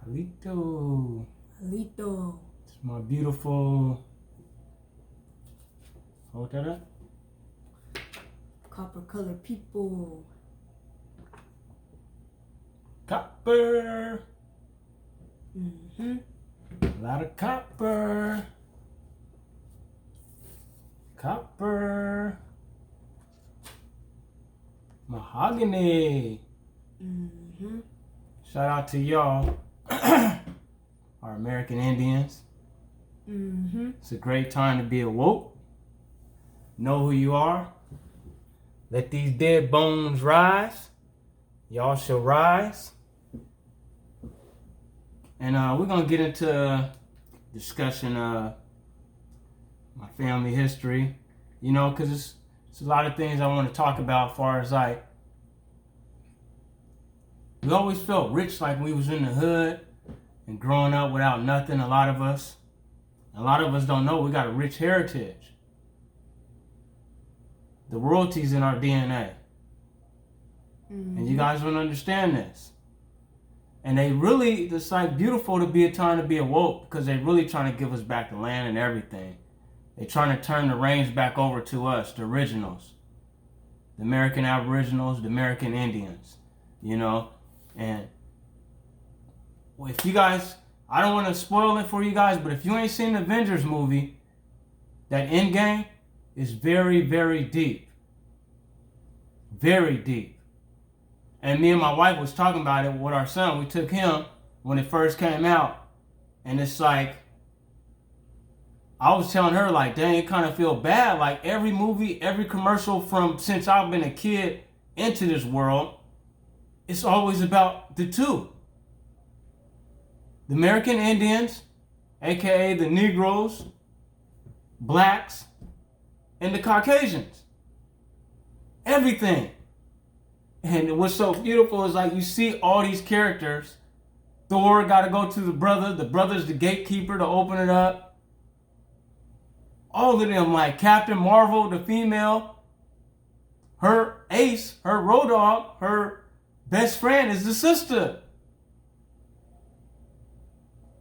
Alito. Alito. It's my beautiful. Hold that up. Copper colored people. Copper. Mm-hmm. A lot of copper. Copper. Mahogany. Mm-hmm. Shout out to y'all, our American Indians. Mm-hmm. It's a great time to be awoke. Know who you are. Let these dead bones rise. Y'all shall rise. And we're going to get into discussion of my family history. You know, because it's a lot of things I want to talk about as far as like, we always felt rich like we was in the hood and growing up without nothing, a lot of us. A lot of us don't know we got a rich heritage. The royalties in our DNA. Mm-hmm. And you guys don't understand this. And they really, it's like beautiful to be a time to be awoke because they really trying to give us back the land and everything. They trying to turn the reins back over to us, the originals. The American Aboriginals, the American Indians, you know. And if you guys, I don't want to spoil it for you guys, but if you ain't seen the Avengers movie, that Endgame is very, very deep. Very deep. And me and my wife was talking about it with our son. We took him when it first came out. And it's like, I was telling her, like, dang, it kind of feel bad. Like, every movie, every commercial from since I've been a kid into this world, it's always about the two. The American Indians, a.k.a. the Negroes, blacks, and the Caucasians. Everything. And what's so beautiful is like you see all these characters. Thor got to go to the brother. The brother's the gatekeeper to open it up. All of them, like Captain Marvel, the female, her ace, her road dog, her best friend is the sister.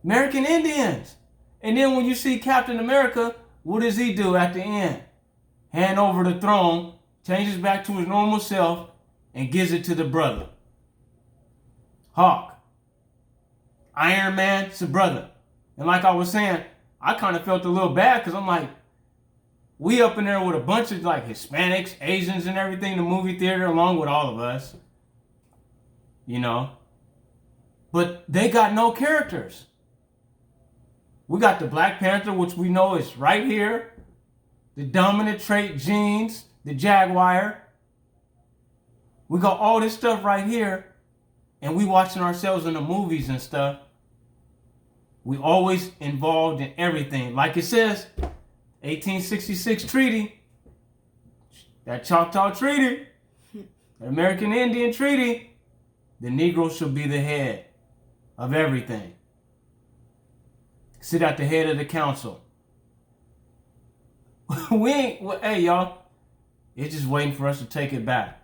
American Indians. And then when you see Captain America, what does he do at the end? Hand over the throne, changes back to his normal self, and gives it to the brother. Hawk. Iron Man, it's a brother. And like I was saying, I kind of felt a little bad because I'm like, we up in there with a bunch of like Hispanics, Asians and everything in the movie theater along with all of us. You know. But they got no characters. We got the Black Panther, which we know is right here. The dominant trait genes, the Jaguar. We got all this stuff right here, and we watching ourselves in the movies and stuff. We always involved in everything. Like it says, 1866 Treaty, that Choctaw Treaty, the American Indian Treaty, the Negro should be the head of everything. Sit at the head of the council. Hey y'all, it's just waiting for us to take it back.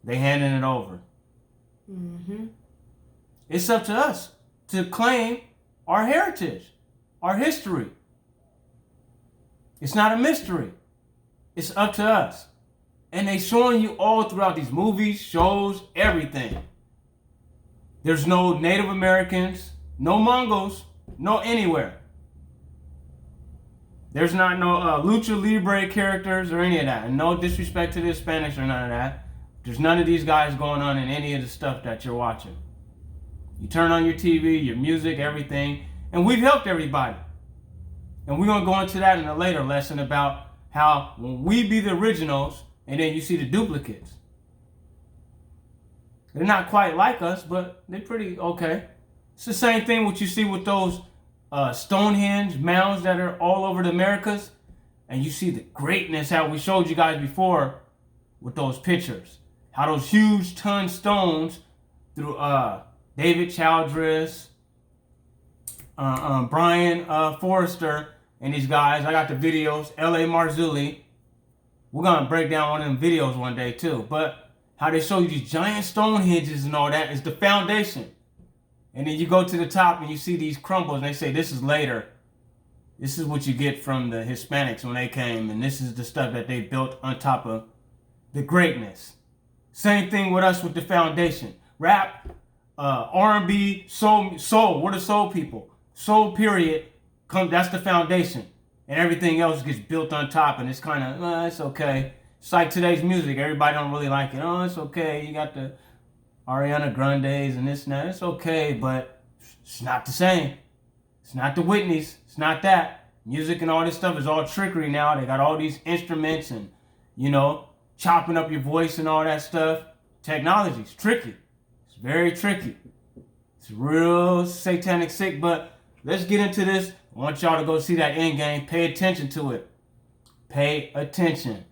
They handing it over. Mm-hmm. It's up to us to claim our heritage, our history. It's not a mystery. It's up to us. And they showing you all throughout these movies, shows, everything. There's no Native Americans, no Mongols, no anywhere. There's not no Lucha Libre characters or any of that. And no disrespect to the Hispanics or none of that. There's none of these guys going on in any of the stuff that you're watching. You turn on your TV, your music, everything. And we've helped everybody. And we're going to go into that in a later lesson about how when we be the originals and then you see the duplicates. They're not quite like us, but they're pretty okay. It's the same thing what you see with those Stonehenge mounds that are all over the Americas. And you see the greatness, how we showed you guys before with those pictures. How those huge ton stones through David Childress, Brian Forrester, and these guys. I got the videos, L.A. Marzulli. We're going to break down one of them videos one day too. But how they show you these giant Stonehenges and all that is the foundation. And then you go to the top and you see these crumbles and they say, this is later. This is what you get from the Hispanics when they came. And this is the stuff that they built on top of the greatness. Same thing with us with the foundation. Rap, R&B, soul. We're the soul people. Soul period. That's the foundation. And everything else gets built on top. And it's kind of, it's okay. It's like today's music. Everybody don't really like it. Oh, it's okay. You got the Ariana Grandes and this and that. It's okay, but it's not the same. It's not the Whitneys. It's not that. Music and all this stuff is all trickery now. They got all these instruments and, chopping up your voice and all that stuff. Technology's tricky. It's very tricky. It's real satanic sick, but let's get into this. I want y'all to go see that end game. Pay attention to it. Pay attention.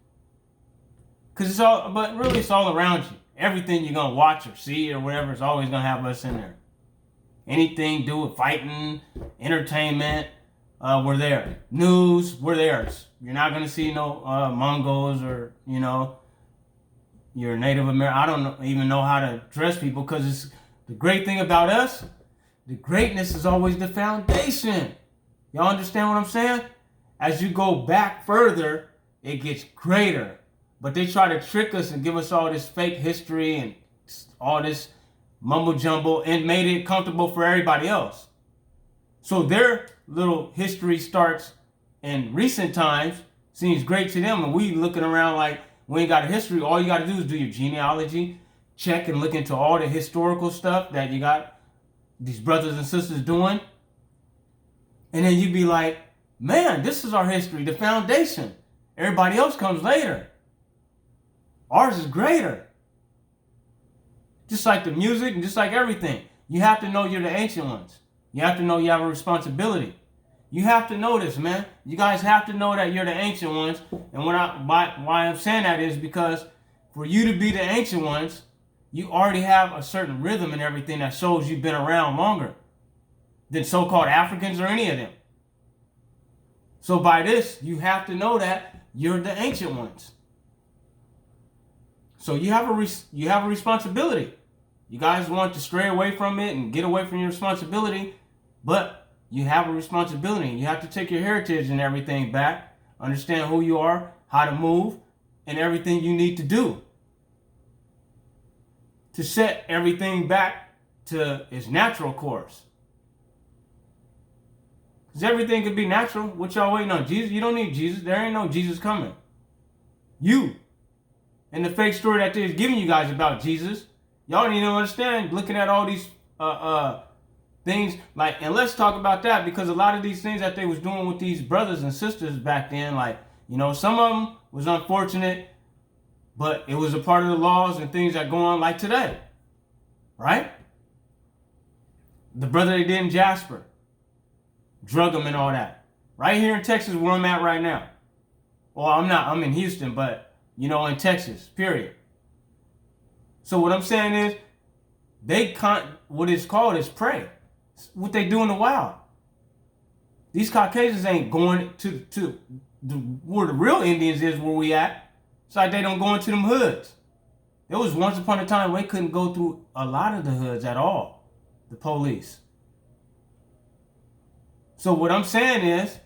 Because it's all around you. Everything you're going to watch or see or whatever is always going to have us in there. Anything do with fighting, entertainment, we're there. News, we're there. You're not going to see no Mongols or, you're Native American. I don't even know how to address people because it's the great thing about us. The greatness is always the foundation. Y'all understand what I'm saying? As you go back further, it gets greater. But they try to trick us and give us all this fake history and all this mumbo jumbo and made it comfortable for everybody else. So their little history starts in recent times, seems great to them, and we looking around like we ain't got a history. All you got to do is do your genealogy, check and look into all the historical stuff that you got these brothers and sisters doing. And then you be like, man, this is our history, the foundation. Everybody else comes later. Ours is greater. Just like the music and just like everything. You have to know you're the ancient ones. You have to know you have a responsibility. You have to know this, man. You guys have to know that you're the ancient ones. And why I'm saying that is because for you to be the ancient ones, you already have a certain rhythm and everything that shows you've been around longer than so-called Africans or any of them. So by this, you have to know that you're the ancient ones. So you have a responsibility. You guys want to stray away from it and get away from your responsibility, but you have a responsibility. You have to take your heritage and everything back, understand who you are, how to move, and everything you need to do to set everything back to its natural course. Because everything could be natural. What y'all waiting on? Jesus? You don't need Jesus. There ain't no Jesus coming. You. And the fake story that they're giving you guys about Jesus, y'all don't even understand. Looking at all these things, and let's talk about that because a lot of these things that they was doing with these brothers and sisters back then, some of them was unfortunate, but it was a part of the laws and things that go on like today, right? The brother they did in Jasper, drug him and all that, right here in Texas where I'm at right now. Well, I'm in Houston, but in Texas, period. So what I'm saying is, what it's called is prey. It's what they do in the wild. These Caucasians ain't going to where the real Indians is where we at. It's like they don't go into them hoods. There was once upon a time where they couldn't go through a lot of the hoods at all, the police. So what I'm saying is,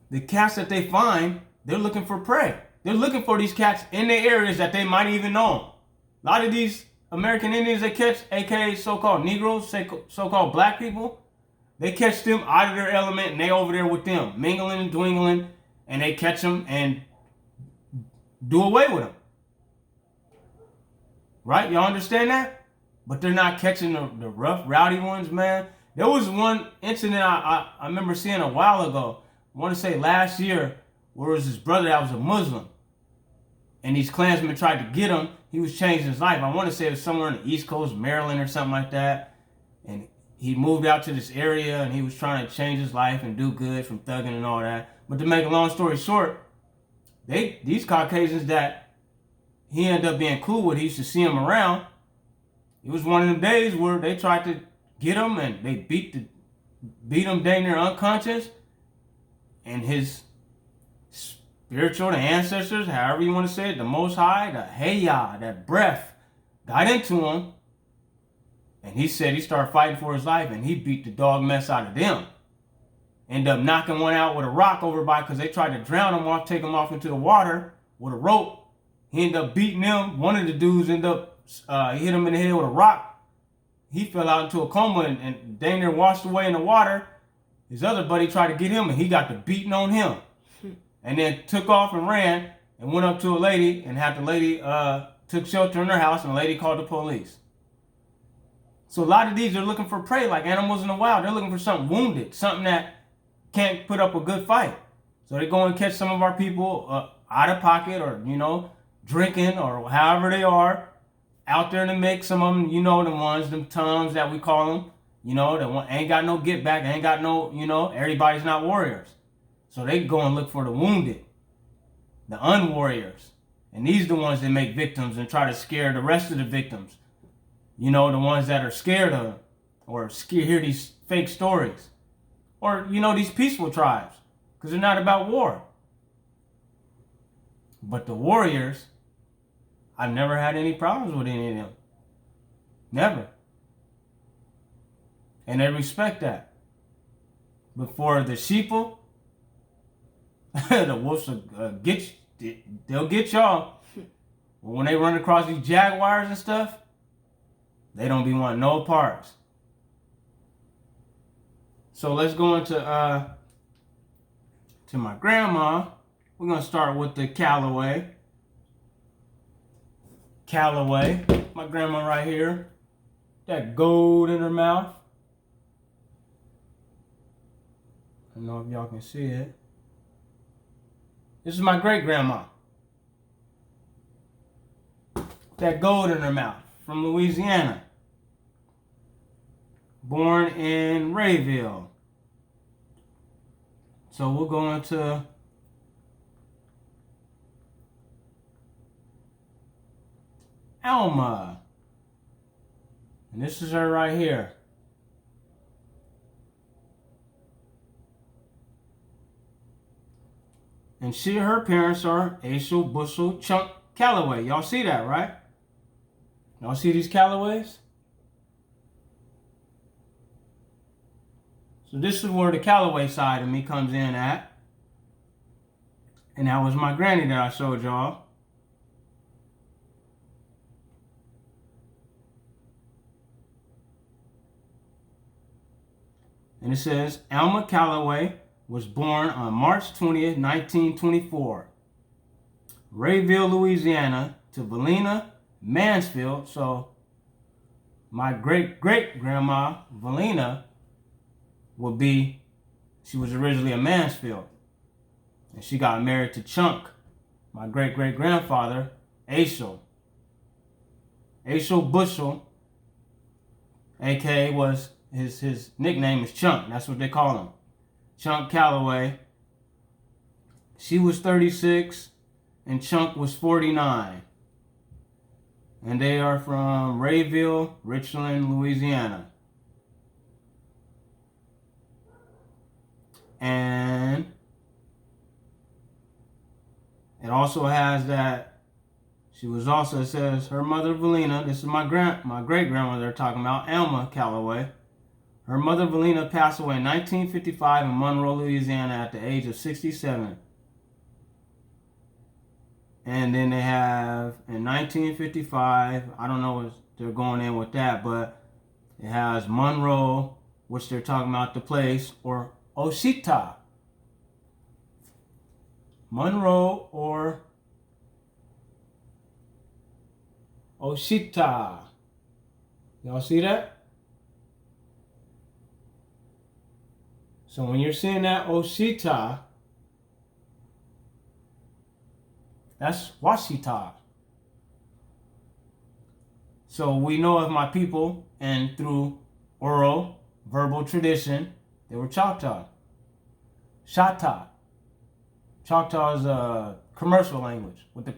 the cats that they find, they're looking for prey. They're looking for these cats in the areas that they might even know. A lot of these American Indians they catch, aka so-called Negroes, so-called black people, they catch them out of their element and they over there with them, mingling and dwingling, and they catch them and do away with them. Right? Y'all understand that? But they're not catching the rough, rowdy ones, man. There was one incident I remember seeing a while ago. I want to say last year, where was his brother that was a Muslim. And these Klansmen tried to get him. He was changing his life. I want to say it was somewhere in the East Coast, Maryland or something like that. And he moved out to this area and he was trying to change his life and do good from thugging and all that. But to make a long story short, these Caucasians that he ended up being cool with, he used to see him around. It was one of them days where they tried to get him and they beat him dang near unconscious. And his spiritual, the ancestors, however you want to say it, the Most High, the Heya, that breath, got into him And he said he started fighting for his life, and he beat the dog mess out of them. Ended up knocking one out with a rock over by, because they tried to drown him off, take him off into the water with a rope. He ended up beating them. One of the dudes ended up, he hit him in the head with a rock. He fell out into a coma and dang near washed away in the water. His other buddy tried to get him, and he got the beating on him. And then took off and ran and went up to a lady and had the lady took shelter in her house, and the lady called the police. So a lot of these are looking for prey, like animals in the wild. They're looking for something wounded, something that can't put up a good fight. So they go and catch some of our people out of pocket, or, drinking, or however they are, out there in the mix. Some of them, the ones, them tums that we call them, that ain't got no get back, ain't got no, everybody's not warriors. So they go and look for the wounded, the unwarriors. And these are the ones that make victims and try to scare the rest of the victims. The ones that are scared of them, or hear these fake stories. Or, these peaceful tribes, because they're not about war. But the warriors, I've never had any problems with any of them. Never. And they respect that. But for the sheeple, the wolves will they'll get y'all. But when they run across these jaguars and stuff, they don't be wanting no parts. So let's go into to my grandma. We're gonna start with the Callaway. Callaway, my grandma right here. That gold in her mouth. I don't know if y'all can see it. This is my great grandma. That gold in her mouth, from Louisiana. Born in Rayville. So we'll go into Alma. And this is her right here. And her parents are Asel, Bushel, Chunk, Callaway. Y'all see that, right? Y'all see these Callaways? So this is where the Callaway side of me comes in at. And that was my granny that I showed y'all. And it says, Alma Callaway was born on March 20th, 1924. Rayville, Louisiana, to Valina Mansfield. So my great-great-grandma, Valina, she was originally a Mansfield. And she got married to Chunk, my great-great-grandfather, Asel. Asel Bushel, a.k.a. was his nickname is Chunk. That's what they call him. Chunk Callaway. She was 36 and Chunk was 49. And they are from Rayville, Richland, Louisiana. And it also has that she was also, it says her mother Valina, this is my great grandmother they're talking about, Alma Callaway. Her mother Valina passed away in 1955 in Monroe, Louisiana at the age of 67. And then they have in 1955, I don't know what they're going in with that, but it has Monroe, which they're talking about the place, or Oshita. Monroe or Oshita. Y'all see that? So when you're seeing that Oshita, that's Washita. So we know of my people, and through oral, verbal tradition, they were Choctaw. Shata. Choctaw is a commercial language with the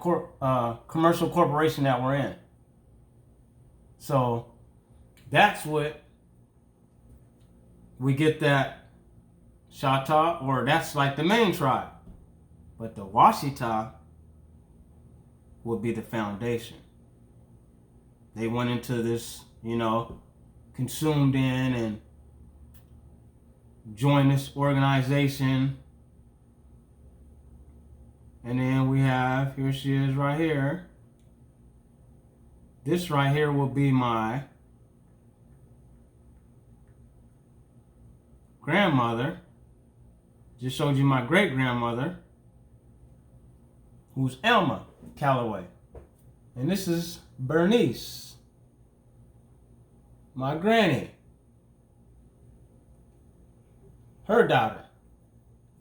commercial corporation that we're in. So that's what we get that Shata, or that's like the main tribe. But the Washita would be the foundation. They went into this, consumed in and joined this organization. And then we have, here she is right here. This right here will be my grandmother. Just showed you my great-grandmother, who's Elma Calloway. And this is Bernice, my granny. Her daughter,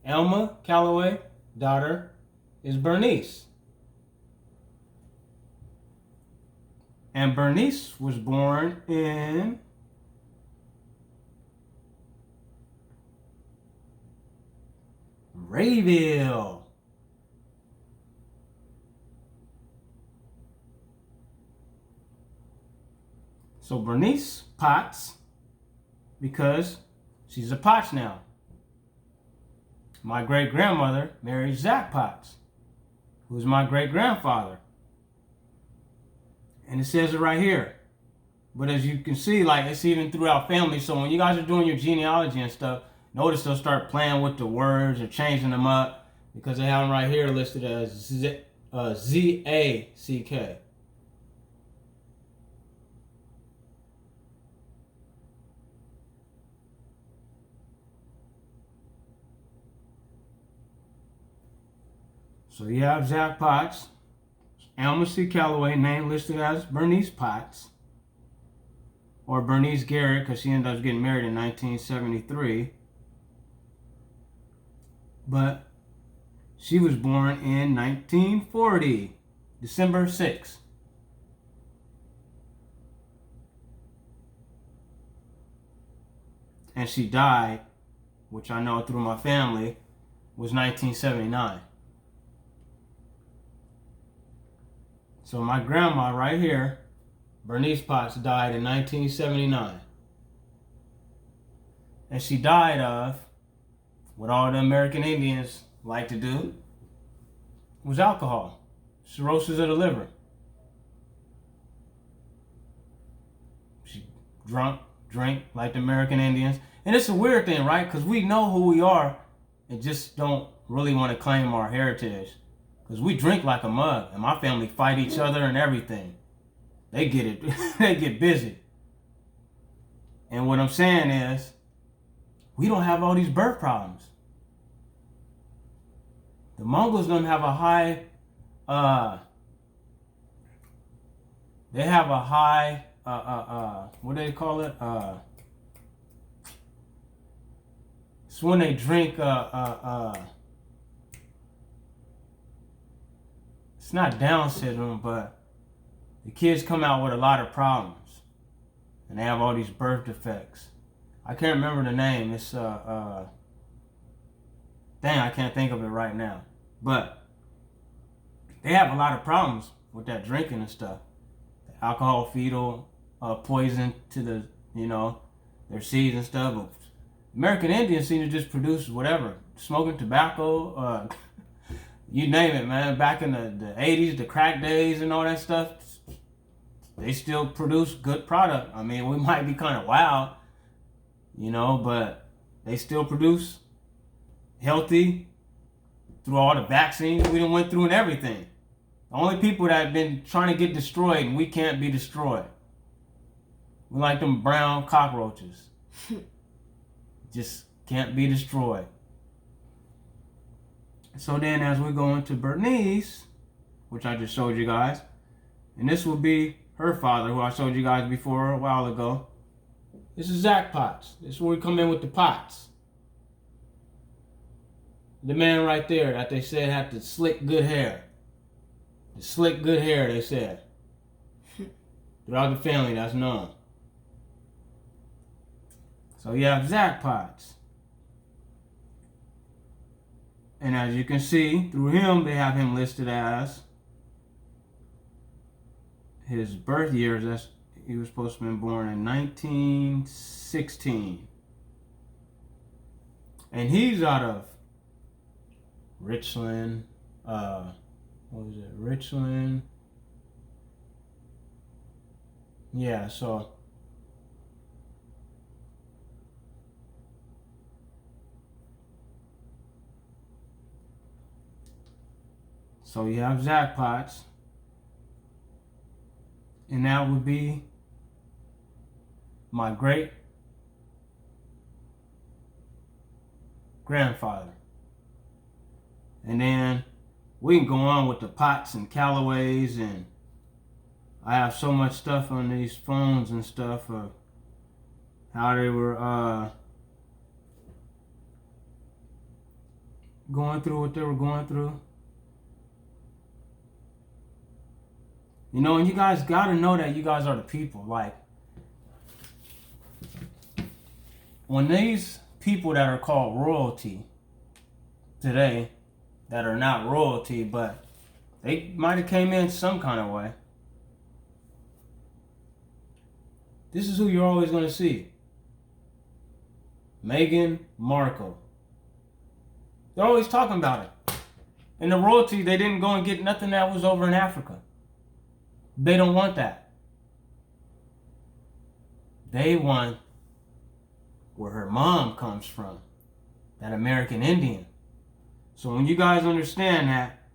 Elma Calloway, daughter is Bernice. And Bernice was born in Rayville. So Bernice Potts, because she's a Potts now. My great-grandmother married Zach Potts, who's my great-grandfather. And it says it right here. But as you can see, like, it's even throughout family. So when you guys are doing your genealogy and stuff, notice they'll start playing with the words or changing them up, because they have them right here listed as Z-A-C-K. So you have Zach Potts, Elma C. Calloway, name listed as Bernice Potts, or Bernice Garrett, because she ended up getting married in 1973. But she was born in 1940, December 6th. And she died, which I know through my family, was 1979. So my grandma right here, Bernice Potts, died in 1979. And she died of what all the American Indians like to do, was alcohol, cirrhosis of the liver. She drank like the American Indians. And it's a weird thing, right? Because we know who we are and just don't really want to claim our heritage. Because we drink like a mug, and my family fight each other and everything. They get it, they get busy. And what I'm saying is, we don't have all these birth problems. The Mongols don't have a high, they have a high, what do they call it? It's when they drink, it's not Down syndrome, but the kids come out with a lot of problems. And they have all these birth defects. I can't remember the name. It's, dang, I can't think of it right now. But they have a lot of problems with that drinking and stuff. The alcohol fetal poison to the, their seeds and stuff. But American Indians seem to just produce whatever. Smoking tobacco, you name it, man. Back in the 80s, the crack days and all that stuff, they still produce good product. I mean, we might be kind of wild, but they still produce healthy through all the vaccines we done went through and everything. The only people that have been trying to get destroyed, and we can't be destroyed. We like them brown cockroaches. Just can't be destroyed. So then as we go into Bernice, which I just showed you guys, and this will be her father, who I showed you guys before a while ago. This is Zach Potts. This is where we come in with the Potts. The man right there that they said had the slick good hair. The slick good hair, they said. Throughout the family, that's known. So you have Zach Potts. And as you can see, through him, they have him listed as his birth years. That's, he was supposed to have been born in 1916. And he's out of Richland, Richland? Yeah, so So you have jackpots. And that would be my great grandfather. And then we can go on with the Potts and Callaways, and I have so much stuff on these phones and stuff of how they were going through what they were going through. You know, and you guys gotta know that you guys are the people. Like, when these people that are called royalty today, that are not royalty, but they might have came in some kind of way. This is who you're always going to see. Meghan Markle. They're always talking about it. And the royalty, they didn't go and get nothing that was over in Africa. They don't want that. They want where her mom comes from. That American Indian. So when you guys understand that,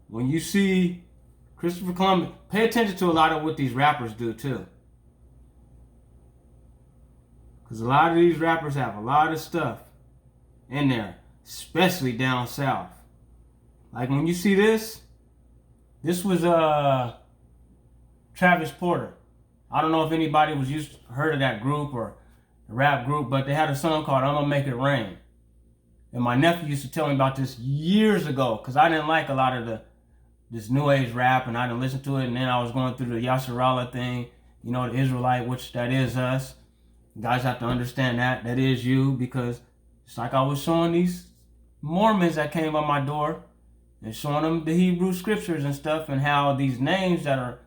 when you see Christopher Columbus, pay attention to a lot of what these rappers do too. Because a lot of these rappers have a lot of stuff in there, especially down south. Like when you see this was Travis Porter. I don't know if anybody heard of that group or the rap group, but they had a song called I'm Gonna Make It Rain. And my nephew used to tell me about this years ago, because I didn't like a lot of this new age rap, and I didn't listen to it. And then I was going through the Yasharala thing, you know, the Israelite, which that is us. You guys have to understand that is you, because it's like I was showing these Mormons that came by my door and showing them the Hebrew scriptures and stuff, and how these names that are,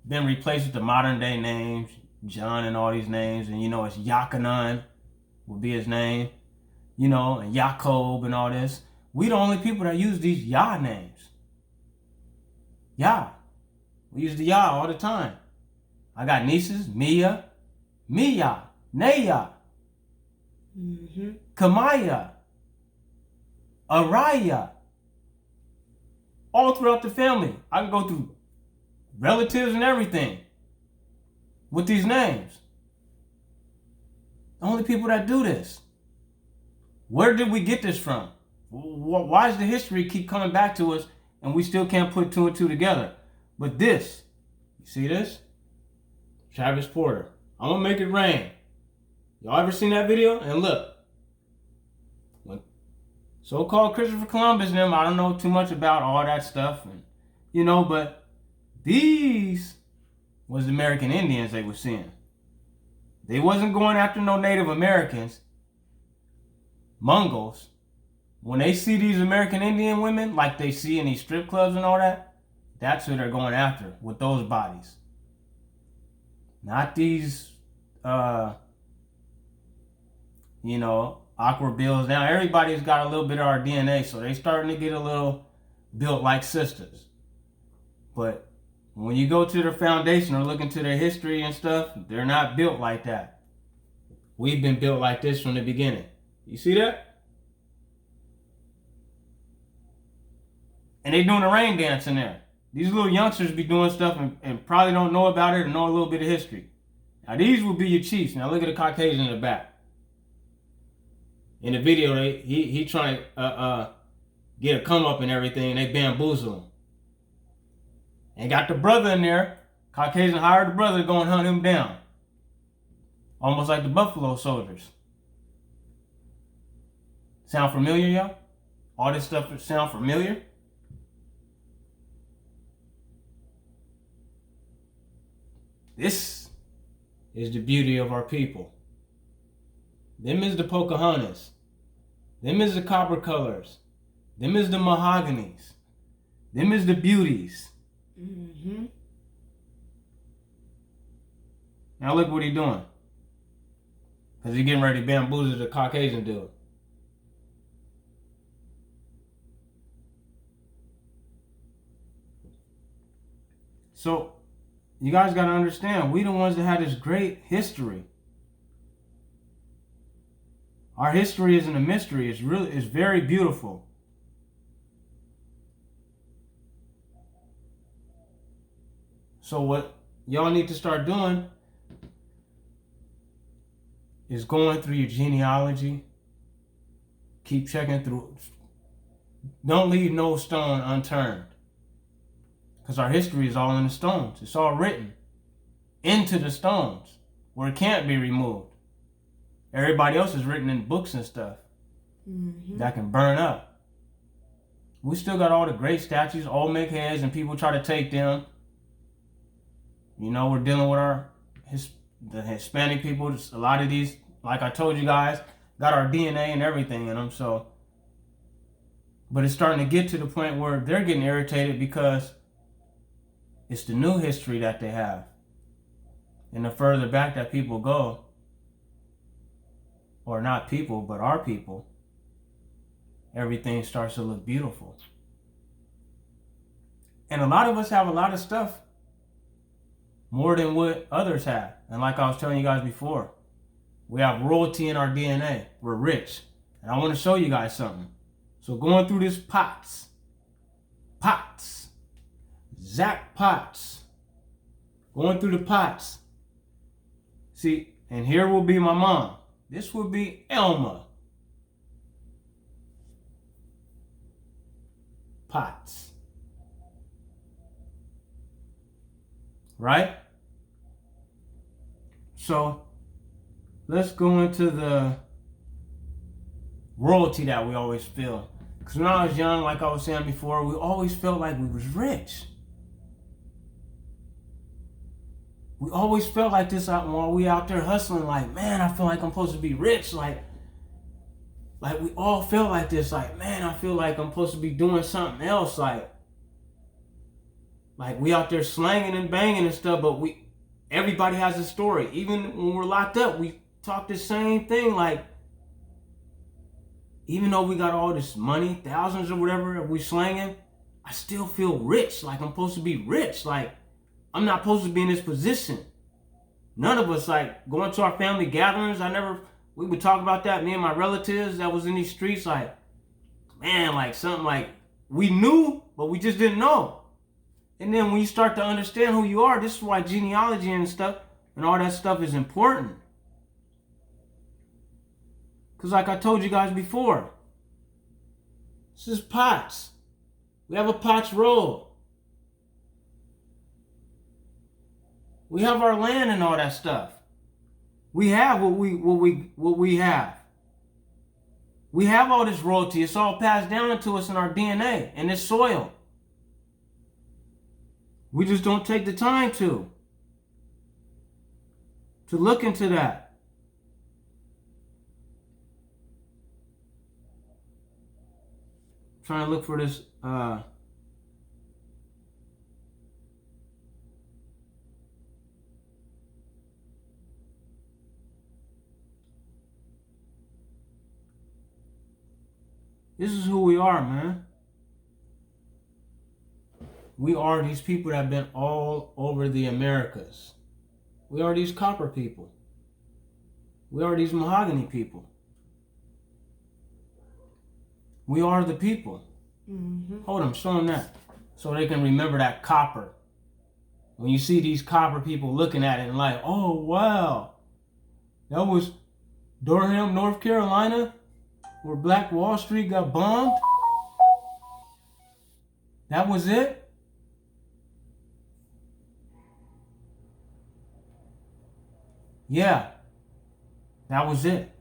been replaced with the modern day names. John and all these names, and it's Yakanan would be his name, and Jacob and all this. We the only people that use these Yah names. Yah. We use the Yah all the time. I got nieces, Mia, Neya, Kamaya, Araya. All throughout the family. I can go through relatives and everything with these names. The only people that do this. Where did we get this from? Why does the history keep coming back to us and we still can't put two and two together? But this, you see this? Travis Porter. I'm gonna make it rain. Y'all ever seen that video? And look, when so-called Christopher Columbus and them, I don't know too much about all that stuff, and but these was the American Indians they were seeing. They wasn't going after no Native Americans, Mongols. When they see these American Indian women, like they see in these strip clubs and all that, that's who they're going after with those bodies. Not these, awkward bills. Now everybody's got a little bit of our DNA, so they starting to get a little built like sisters. But when you go to their foundation or look into their history and stuff, they're not built like that. We've been built like this from the beginning. You see that? And they doing a rain dance in there. These little youngsters be doing stuff and probably don't know about it or know a little bit of history. Now these will be your chiefs. Now look at the Caucasian in the back. In the video, he trying to get a come up and everything, and they bamboozle him. And got the brother in there. Caucasian hired the brother to go and hunt him down. Almost like the Buffalo Soldiers. Sound familiar, y'all? All this stuff sound familiar? This is the beauty of our people. Them is the Pocahontas. Them is the copper colors. Them is the mahoganies. Them is the beauties. Mm-hmm. Now look what he's doing. Because he's getting ready to bamboozle the Caucasian dude. So, you guys got to understand, we the ones that had this great history. Our history isn't a mystery. It's very beautiful. So what y'all need to start doing is going through your genealogy. Keep checking through. Don't leave no stone unturned. Because our history is all in the stones. It's all written into the stones where it can't be removed. Everybody else is written in books and stuff that can burn up. We still got all the great statues, old make heads, and people try to take them. You know, we're dealing with the Hispanic people. A lot of these, like I told you guys, got our DNA and everything in them. So, but it's starting to get to the point where they're getting irritated because it's the new history that they have. And the further back that people go, or not people, but our people, everything starts to look beautiful. And a lot of us have a lot of stuff more than what others have. And like I was telling you guys before, we have royalty in our DNA. We're rich. And I want to show you guys something. So going through this Potts, Zach Potts, going through the Potts. See, and here will be my mom. This will be Elma Potts. Right? So let's go into the royalty that we always feel. Because when I was young, like I was saying before, we always felt like we was rich. We always felt like this out while we out there hustling. Like, man, I feel like I'm supposed to be rich. Like we all felt like this. Like, man, I feel like I'm supposed to be doing something else. Like we out there slanging and banging and stuff. But everybody has a story. Even when we're locked up, we talk the same thing. Like, even though we got all this money, thousands or whatever, we slanging, I still feel rich. Like I'm supposed to be rich. Like, I'm not supposed to be in this position. None of us, like, going to our family gatherings, we would talk about that, me and my relatives that was in these streets, like, man, like, something like, we knew, but we just didn't know. And then when you start to understand who you are, this is why genealogy and stuff, and all that stuff is important. Because like I told you guys before, this is Potts. We have a Potts Road. We have our land and all that stuff. We have what we have. We have all this royalty. It's all passed down to us in our DNA and this soil. We just don't take the time to look into that. Trying to look for this this is who we are, man. We are these people that have been all over the Americas. We are these copper people. We are these mahogany people. We are the people. Hold on, show them that. So they can remember that copper. When you see these copper people looking at it and like, oh, wow. That was Durham, North Carolina, where Black Wall Street got bombed. That was it? Yeah. That was it.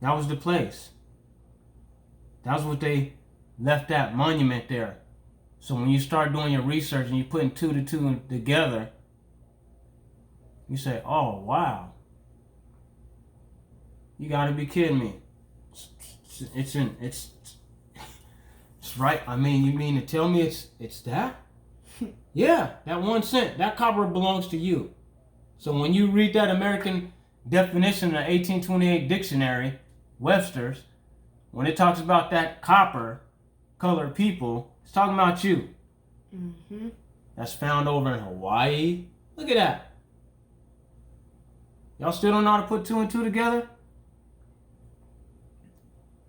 That was the place. That was what they left that monument there. So when you start doing your research and you're putting 2 to 2 together, you say, oh, wow. You gotta be kidding me. It's right. I mean, you mean to tell me it's that? Yeah, that 1 cent. That copper belongs to you. So when you read that American definition in the 1828 dictionary, Webster's, when it talks about that copper colored people, it's talking about you. That's found over in Hawaii. Look at that. Y'all still don't know how to put 2 and 2 together?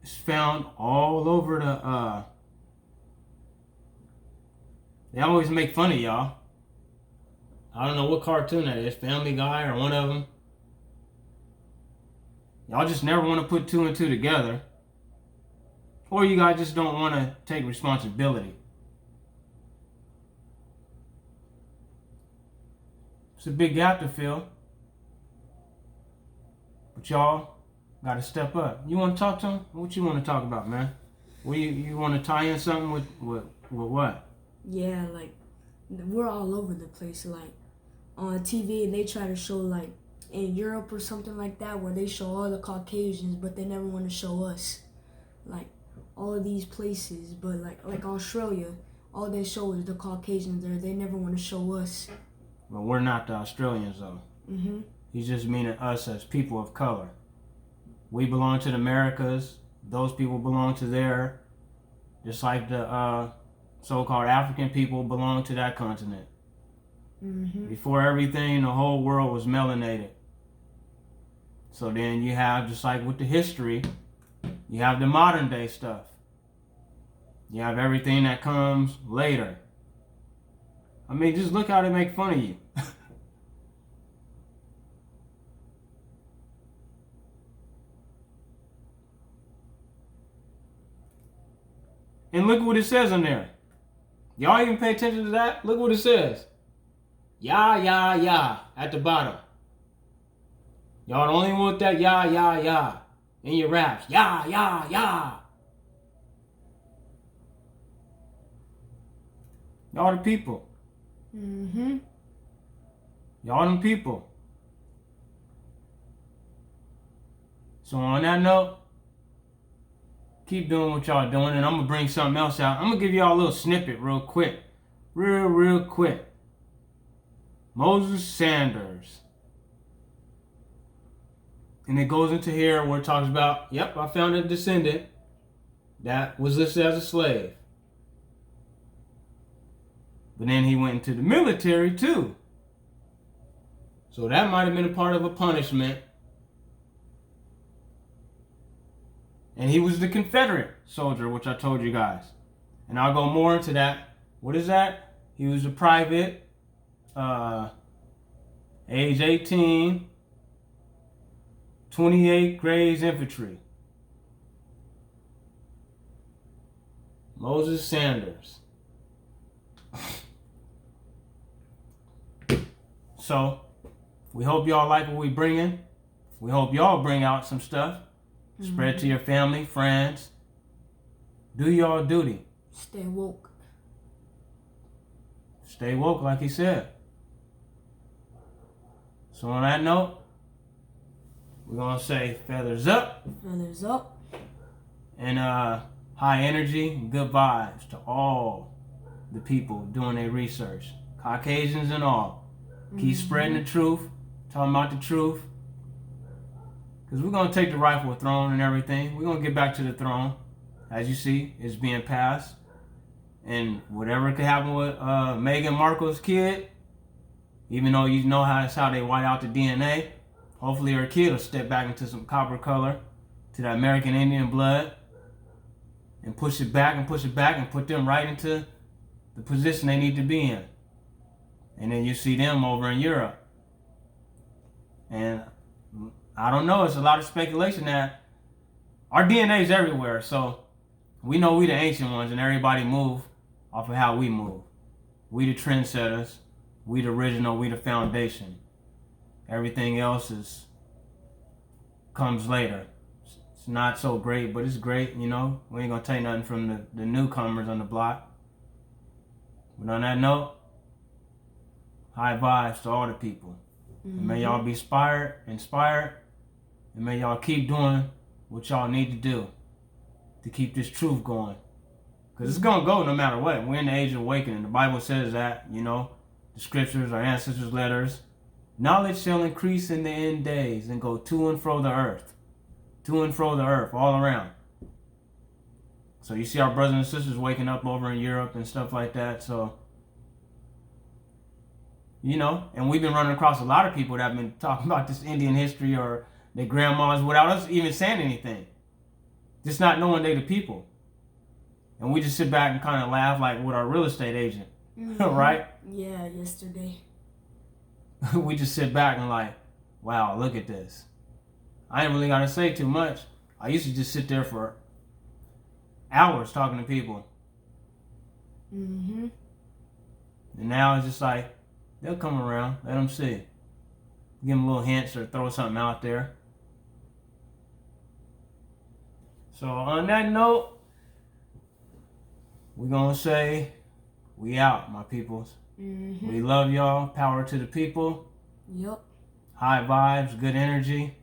It's found all over they always make fun of y'all. I don't know what cartoon that is, Family Guy or one of them. Y'all just never want to put two and two together. Or you guys just don't want to take responsibility. It's a big gap to fill. But y'all got to step up. You want to talk to him? What you want to talk about, man? What you want to tie in something with what? Yeah, like, we're all over the place. Like, on TV, they try to show, like, in Europe or something like that, where they show all the Caucasians, but they never want to show us. Like, all of these places, but like Australia, all they show is the Caucasians there. They never want to show us. But we're not the Australians, though. Mm-hmm. He's just meaning us as people of color. We belong to the Americas. Those people belong to there. Just like the so-called African people belong to that continent. Mm-hmm. Before everything, the whole world was melanated. So then you have, just like with the history, you have the modern day stuff. You have everything that comes later. I mean, just look how they make fun of you. And look what it says in there. Y'all even pay attention to that? Look what it says. Yeah, at the bottom. Y'all don't only want that yeah in your raps. Yeah. Y'all the people. Mm-hmm. Y'all them people. So on that note, keep doing what y'all doing, and I'm going to bring something else out. I'm going to give y'all a little snippet real quick. Real quick. Moses Sanders. And it goes into here where it talks about, yep, I found a descendant that was listed as a slave. But then he went into the military too. So that might have been a part of a punishment. And he was the Confederate soldier, which I told you guys. And I'll go more into that. What is that? He was a private, age 18, 28 grades infantry. Moses Sanders. So, we hope y'all like what we bringing. We hope y'all bring out some stuff. Spread to your family, friends. Do y'all duty. Stay woke. Stay woke, like he said. So on that note, we're going to say feathers up. Feathers up. And high energy and good vibes to all the people doing their research. Caucasians and all. Keep spreading the truth. Talking about the truth. Because we're going to take the rightful throne and everything. We're going to get back to the throne. As you see, it's being passed. And whatever could happen with Meghan Markle's kid, even though you know that's how they white out the DNA, hopefully her kid will step back into some copper color, to that American Indian blood, and push it back and put them right into the position they need to be in. And then you see them over in Europe. And I don't know, it's a lot of speculation that our DNA is everywhere, so we know we the ancient ones and everybody move off of how we move. We the trendsetters, we the original, we the foundation. Everything else comes later. It's not so great, but it's great, you know. We ain't gonna take nothing from the newcomers on the block. But on that note, high vibes to all the people. And may y'all be inspired, and may y'all keep doing what y'all need to do to keep this truth going. Because it's going to go no matter what. We're in the age of awakening. The Bible says that, you know, the scriptures, our ancestors' letters. Knowledge shall increase in the end days and go to and fro the earth. To and fro the earth, all around. So you see our brothers and sisters waking up over in Europe and stuff like that. So, you know, and we've been running across a lot of people that have been talking about this Indian history or their grandmas without us even saying anything. just not knowing they the people. And we just sit back and kind of laugh like with our real estate agent, right? Yeah, yesterday. We just sit back and like, wow, look at this. I ain't really got to say too much. I used to just sit there for hours talking to people. Mm-hmm. And now it's just like, they'll come around, let them see. Give them little hints or throw something out there. So on that note, we're going to say, we out, my peoples. Mm-hmm. We love y'all. Power to the people. Yep. High vibes, good energy.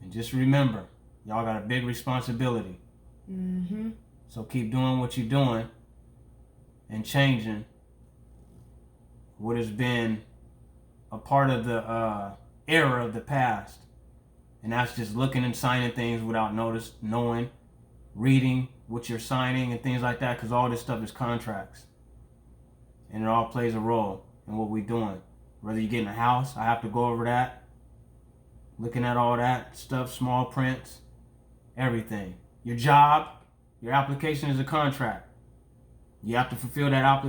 And just remember, y'all got a big responsibility. Mm-hmm. So keep doing what you're doing and changing what has been a part of the era of the past. And that's just looking and signing things without knowing, reading what you're signing and things like that, because all this stuff is contracts. And it all plays a role in what we're doing. Whether you get in a house, I have to go over that. Looking at all that stuff, small prints, everything. Your job, your application is a contract. You have to fulfill that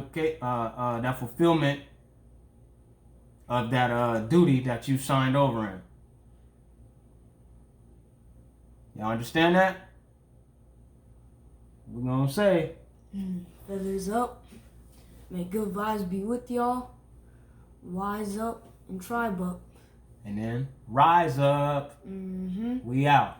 that fulfillment of that duty that you signed over in. Y'all understand that? We're gonna say, Feathers up. May good vibes be with y'all. Wise up and tribe up. and then rise up. Mm-hmm. We out.